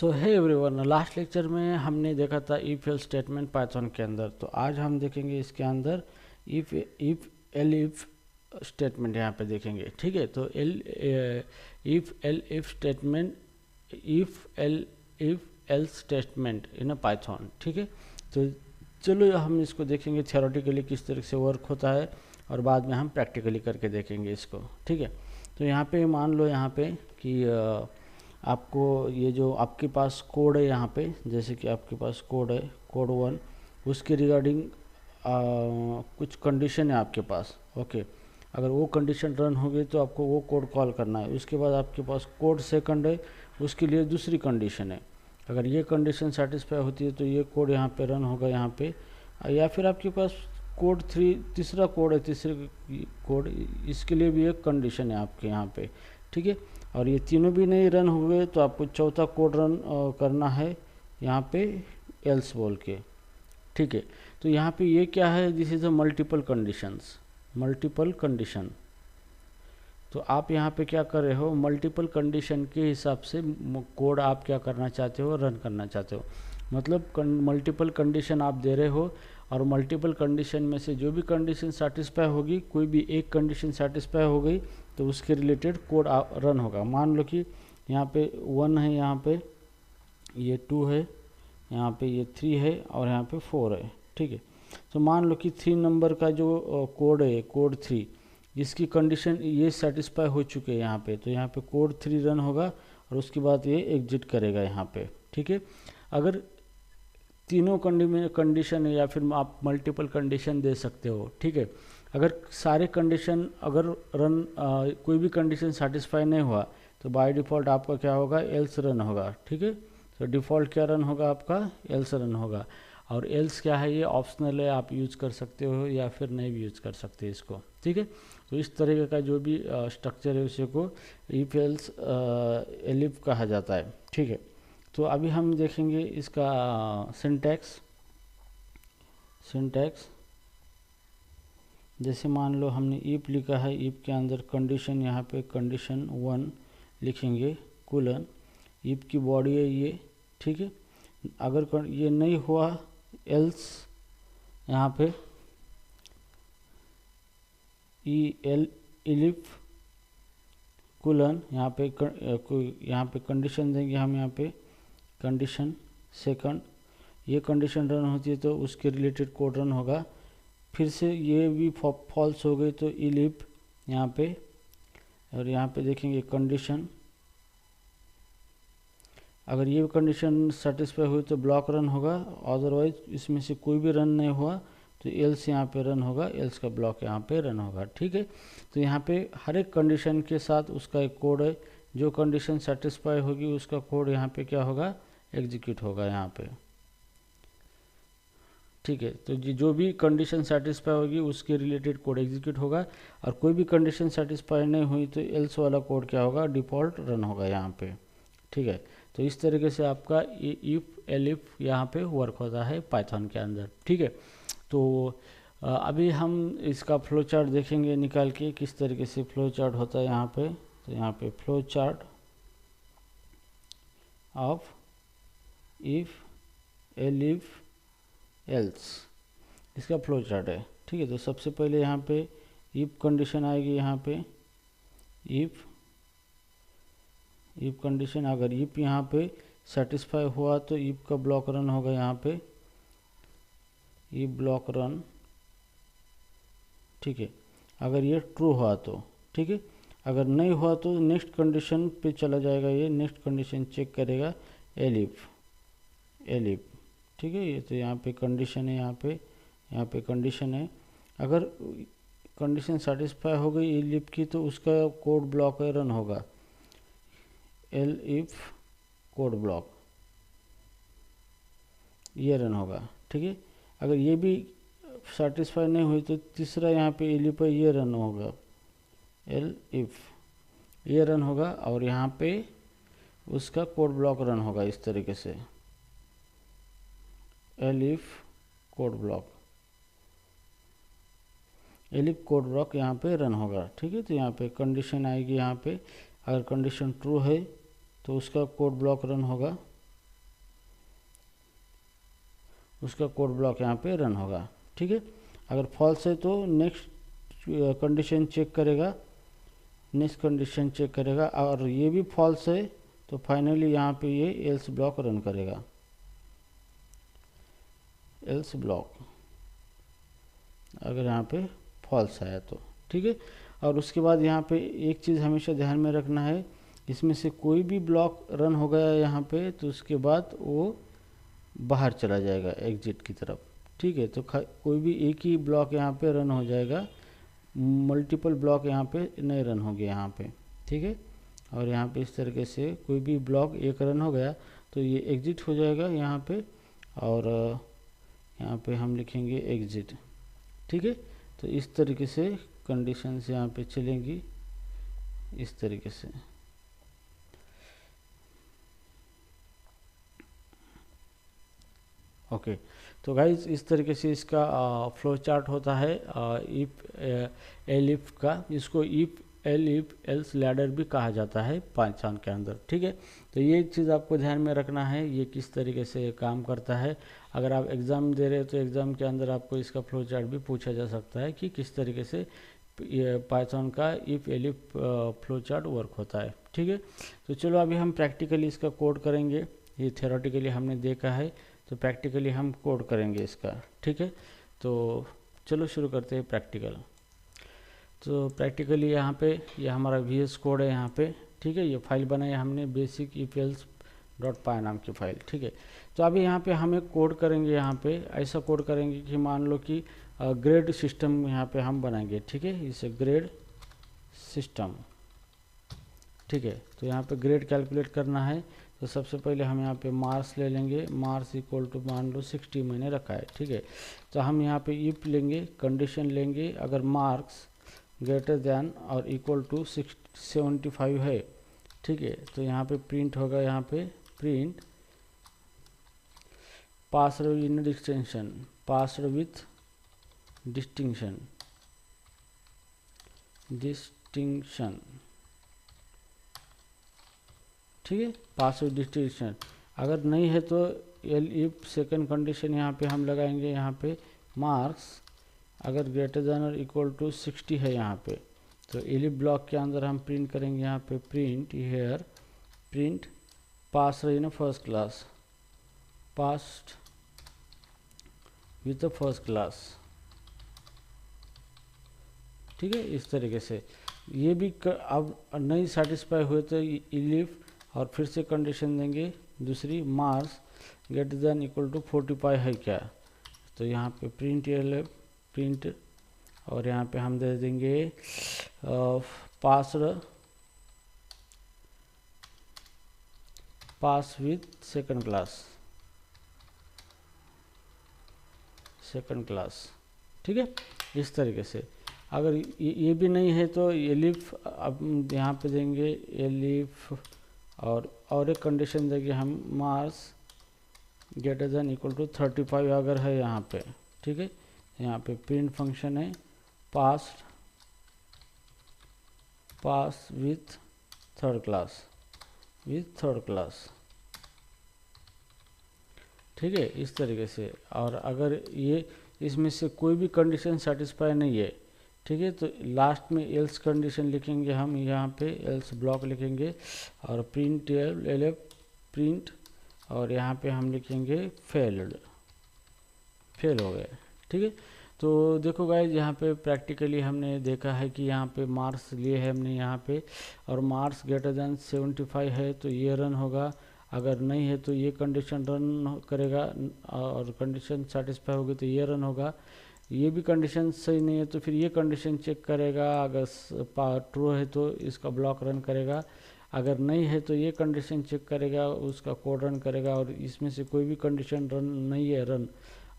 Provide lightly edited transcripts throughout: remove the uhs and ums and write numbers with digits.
सो hey everyone, last lecture में हमने देखा था इफ एल स्टेटमेंट पाइथन के अंदर। तो आज हम देखेंगे इसके अंदर इफ एल इफ स्टेटमेंट यहाँ पे देखेंगे। ठीक है, तो if L if statement, if L statement in Python. ठीक है, तो चलो हम इसको देखेंगे थियोरेटिकली किस तरह से वर्क होता है और बाद में हम प्रैक्टिकली करके देखेंगे इसको। ठीक है, तो यहाँ पे मान लो यहाँ पे कि आपको ये जो आपके पास कोड है यहाँ पे, जैसे कि आपके पास कोड है कोड 1, उसके रिगार्डिंग कुछ कंडीशन है आपके पास। ओके, अगर वो कंडीशन रन हो गई तो आपको वो कोड कॉल करना है। उसके बाद आपके पास कोड सेकंड है, उसके लिए दूसरी कंडीशन है। अगर ये कंडीशन सेटिस्फाई होती है तो ये कोड यहाँ पे रन होगा यहाँ पे। या फिर आपके पास कोड 3 तीसरा कोड है, तीसरे कोड, इसके लिए भी एक कंडीशन है आपके यहाँ पे। ठीक है, और ये तीनों भी नहीं रन हुए तो आपको चौथा कोड रन करना है यहाँ पे एल्स बोल के। ठीक है, तो यहाँ पे ये क्या है, this is a multiple conditions, multiple condition. तो आप यहाँ पे क्या कर रहे हो, मल्टीपल कंडीशन के हिसाब से कोड आप क्या करना चाहते हो, रन करना चाहते हो। मतलब मल्टीपल कंडीशन आप दे रहे हो और मल्टीपल कंडीशन में से जो भी कंडीशन सेटिस्फाई होगी, कोई भी एक कंडीशन सेटिस्फाई हो गई तो उसके रिलेटेड कोड रन होगा। मान लो कि यहाँ पे 1 है, यहाँ पे ये 2 है, यहाँ पे ये 3 है और यहाँ पे 4 है। ठीक है, तो मान लो कि 3 नंबर का जो कोड है, कोड 3, इसकी कंडीशन ये सेटिस्फाई हो चुके हैं यहाँ पे, तो यहाँ पे कोड 3 रन होगा और उसके बाद ये एग्जिट करेगा यहाँ पे। ठीक है, अगर तीनों कंडीशन है या फिर आप मल्टीपल कंडीशन दे सकते हो। ठीक है, अगर सारे कंडीशन अगर रन कोई भी कंडीशन सेटिस्फाई नहीं हुआ तो बाय डिफ़ॉल्ट आपका क्या होगा, एल्स रन होगा। ठीक है, तो डिफ़ॉल्ट क्या रन होगा आपका, एल्स रन होगा। और एल्स क्या है, ये ऑप्शनल है, आप यूज़ कर सकते हो या फिर नहीं भी यूज़ कर सकते इसको। ठीक है, तो इस तरीके का जो भी स्ट्रक्चर है उसी को इफ एल्स एलिफ कहा जाता है। ठीक है, तो अभी हम देखेंगे इसका सिंटैक्स। जैसे मान लो हमने इफ लिखा है, इफ के अंदर कंडीशन, यहाँ पे कंडीशन 1 लिखेंगे कोलन, इफ की बॉडी है ये। ठीक है, अगर ये नहीं हुआ एल्स, यहाँ पे इलिफ कोलन, यहाँ पे कंडीशन देंगे हम, यहाँ पे कंडीशन सेकंड, ये कंडीशन रन होती है तो उसके रिलेटेड कोड रन होगा। फिर से ये भी फॉल्स हो गई तो इलिफ यहाँ पे, और यहाँ पे देखेंगे कंडीशन, अगर ये कंडीशन सेटिस्फाई हुई तो ब्लॉक रन होगा, अदरवाइज इसमें से कोई भी रन नहीं हुआ तो एल्स यहाँ पे रन होगा, एल्स का ब्लॉक यहाँ पे रन होगा। ठीक है, तो यहाँ पे हर एक कंडीशन के साथ उसका एक कोड है, जो कंडीशन सेटिस्फाई होगी उसका कोड यहाँ पे क्या होगा, एग्जीक्यूट होगा यहाँ पे। ठीक है, तो जो भी कंडीशन सेटिस्फाई होगी उसके रिलेटेड कोड एग्जीक्यूट होगा, और कोई भी कंडीशन सेटिस्फाई नहीं हुई तो एल्स वाला कोड क्या होगा, डिफ़ॉल्ट रन होगा यहाँ पे। ठीक है, तो इस तरीके से आपका इफ एलिफ यहाँ पे वर्क होता है पाइथन के अंदर। ठीक है, तो अभी हम इसका फ्लो चार्ट देखेंगे निकाल के, किस तरीके से फ्लो चार्ट होता है यहाँ पे। तो यहाँ पे flow chart of if elif else, इसका फ्लो चार्ट है। ठीक है, तो सबसे पहले यहाँ पे इफ कंडीशन आएगी, यहाँ पे इफ कंडीशन, अगर इफ यहाँ पे सेटिस्फाई हुआ तो इफ का ब्लॉक रन होगा यहाँ पे, इफ ब्लॉक रन। ठीक है, अगर ये ट्रू हुआ तो ठीक है, अगर नहीं हुआ तो नेक्स्ट कंडीशन पे चला जाएगा, ये नेक्स्ट कंडीशन चेक करेगा एलिफ। ठीक है, ये तो यहाँ पे कंडीशन है, यहाँ पे कंडीशन है। अगर कंडीशन सेटिस्फाई हो गई एलिफ की तो उसका कोड ब्लॉक है, रन होगा एलिफ कोड ब्लॉक, ये रन होगा। ठीक है, अगर ये भी सेटिस्फाई नहीं हुई तो तीसरा यहाँ पे एलिफ है, ये रन होगा एलिफ, ये रन होगा, और यहाँ पे उसका कोड ब्लॉक रन होगा इस तरीके से, एलिफ कोड ब्लॉक यहाँ पे रन होगा। ठीक है, तो यहाँ पे कंडीशन आएगी, यहाँ पे अगर कंडीशन ट्रू है तो उसका कोड ब्लॉक रन होगा। उसका कोड ब्लॉक यहाँ पे रन होगा। ठीक है, अगर फॉल्स है तो नेक्स्ट कंडीशन चेक करेगा, नेक्स्ट कंडीशन चेक करेगा, और ये भी फॉल्स है तो फाइनली यहाँ पे ये एल्स ब्लॉक रन करेगा, एल्स ब्लॉक अगर यहाँ पे फॉल्स आया तो। ठीक है, और उसके बाद यहाँ पे एक चीज़ हमेशा ध्यान में रखना है, इसमें से कोई भी ब्लॉक रन हो गया यहाँ पे तो उसके बाद वो बाहर चला जाएगा एग्जिट की तरफ। ठीक है, तो कोई भी एक ही ब्लॉक यहाँ पे रन हो जाएगा, मल्टीपल ब्लॉक यहाँ पे नहीं रन होंगे यहाँ पे। ठीक है, और यहाँ पे इस तरीके से कोई भी ब्लॉक एक रन हो गया तो ये एग्जिट हो जाएगा यहाँ पे, और यहाँ पे हम लिखेंगे एग्जिट। ठीक है, तो इस तरीके से कंडीशंस यहाँ पे चलेंगी, इस तरीके से। ओके, तो गाइज इस तरीके से इसका फ्लो चार्ट होता है इफ एलिफ का। इसको इफ एलिफ एल्स लैडर भी कहा जाता है पाइथन के अंदर। ठीक है, तो ये चीज़ आपको ध्यान में रखना है, ये किस तरीके से काम करता है। अगर आप एग्ज़ाम दे रहे हो तो एग्ज़ाम के अंदर आपको इसका फ्लो चार्ट भी पूछा जा सकता है कि किस तरीके से पाइथन का if elif flow chart work होता है। ठीक है, तो चलो अभी हम प्रैक्टिकली इसका कोड करेंगे। ये थ्योरेटिकली हमने देखा है, तो प्रैक्टिकली हम कोड करेंगे इसका। ठीक है, तो चलो शुरू करते हैं प्रैक्टिकल। तो प्रैक्टिकली यहाँ पे ये हमारा VS कोड है यहाँ पे। ठीक है, ये फाइल बनाई हमने बेसिक ifelse.py नाम की फाइल। ठीक है, तो अभी यहाँ पे हम एक कोड करेंगे, यहाँ पे ऐसा कोड करेंगे कि मान लो कि ग्रेड सिस्टम यहाँ पे हम बनाएंगे। ठीक है, इसे ग्रेड सिस्टम। ठीक है, तो यहाँ पे ग्रेड कैलकुलेट करना है, तो सबसे पहले हम यहाँ पे मार्क्स ले लेंगे। मार्क्स इक्वल टू मान लो 60 मैंने रखा है। ठीक है, तो हम यहाँ पे इफ लेंगे, कंडीशन लेंगे, अगर मार्क्स ग्रेटर दैन और इक्वल टू 75 है। ठीक है, तो यहाँ पे प्रिंट होगा, यहाँ पे print passed in distinction, passed with distinction, distinction. ठीक है, पास विद डिस्टिंक्शन। अगर नहीं है तो इफ सेकंड कंडीशन यहाँ पे हम लगाएंगे, यहाँ पे मार्क्स अगर ग्रेटर देन और इक्वल टू 60 है यहाँ पे, तो एलिफ ब्लॉक के अंदर हम प्रिंट करेंगे, यहाँ पे print here print pass in first class, passed with first class. ठीक है, इस तरीके से ये भी अब नहीं सेटिस्फाई हुए तो एलिफ और फिर से कंडीशन देंगे दूसरी, marks greater than equal to 45 है क्या, तो यहाँ पे प्रिंट एलिफ प्रिंट, और यहाँ पे हम दे देंगे pass with second class, second class. ठीक है, इस तरीके से। अगर ये भी नहीं है तो एलिफ अब यहाँ पे देंगे एलिफ, और एक कंडीशन देंगे हम, marks greater than equal to 35 अगर है यहाँ पे। ठीक है, यहाँ पे प्रिंट फंक्शन है pass with third class, with third class. ठीक है, इस तरीके से। और अगर ये इसमें से कोई भी कंडीशन सेटिस्फाई नहीं है, ठीक है, तो लास्ट में एल्स कंडीशन लिखेंगे हम, यहाँ पे एल्स ब्लॉक लिखेंगे, और प्रिंट एलिफ प्रिंट, और यहाँ पे हम लिखेंगे फेल्ड, फेल हो गए। ठीक है, तो देखो गाइज यहाँ पे प्रैक्टिकली हमने देखा है कि यहाँ पे मार्क्स लिए है हमने यहाँ पे, और मार्क्स ग्रेटर देन 75 है तो ये रन होगा, अगर नहीं है तो ये कंडीशन रन करेगा, और कंडीशन सेटिस्फाई होगी तो ये रन होगा। ये भी कंडीशन सही नहीं है तो फिर ये कंडीशन चेक करेगा, अगर ट्रू है तो इसका ब्लॉक रन करेगा, अगर नहीं है तो ये कंडीशन चेक करेगा, उसका कोड रन करेगा, और इसमें से कोई भी कंडीशन रन नहीं है, रन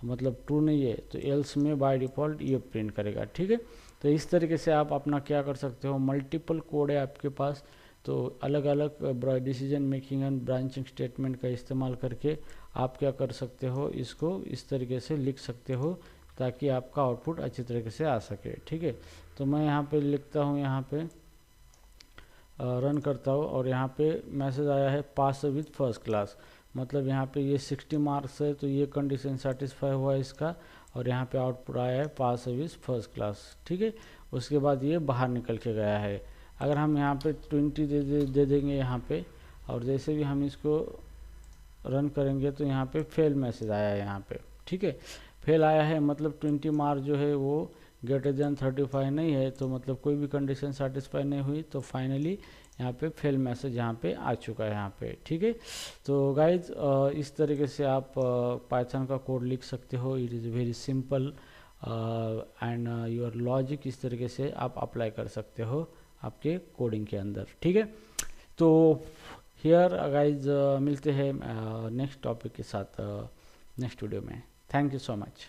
मतलब ट्रू नहीं है, तो एल्स में बाय डिफ़ॉल्ट ये प्रिंट करेगा। ठीक है, तो इस तरीके से आप अपना क्या कर सकते हो, मल्टीपल कोड है आपके पास, तो अलग अलग decision making and branching statement का इस्तेमाल करके आप क्या कर सकते हो, इसको इस तरीके से लिख सकते हो ताकि आपका आउटपुट अच्छी तरीके से आ सके। ठीक है, तो मैं यहाँ पे लिखता हूँ, यहाँ पे रन करता हूँ और यहाँ पे मैसेज आया है पास विथ फर्स्ट क्लास, मतलब यहाँ पे ये 60 मार्क्स है तो ये कंडीशन सेटिस्फाई हुआ है इसका, और यहाँ पे आउटपुट आया है पास विथ फर्स्ट क्लास। ठीक है, उसके बाद ये बाहर निकल के गया है। अगर हम यहाँ पे 20 दे देंगे यहाँ पे, और जैसे भी हम इसको रन करेंगे तो यहाँ पे फेल मैसेज आया है यहाँ पे। ठीक है, फेल आया है मतलब 20 मार्क जो है वो ग्रेटर देन 35 नहीं है, तो मतलब कोई भी कंडीशन सेटिस्फाई नहीं हुई, तो फाइनली यहाँ पे फेल मैसेज यहाँ पे आ चुका है यहाँ पे। ठीक है, तो गाइज इस तरीके से आप पाइथन का कोड लिख सकते हो। It is very simple and your logic इस तरीके से आप अप्लाई कर सकते हो आपके कोडिंग के अंदर। ठीक है, तो हियर गाइज मिलते हैं नेक्स्ट टॉपिक के साथ नेक्स्ट वीडियो में। Thank you so much.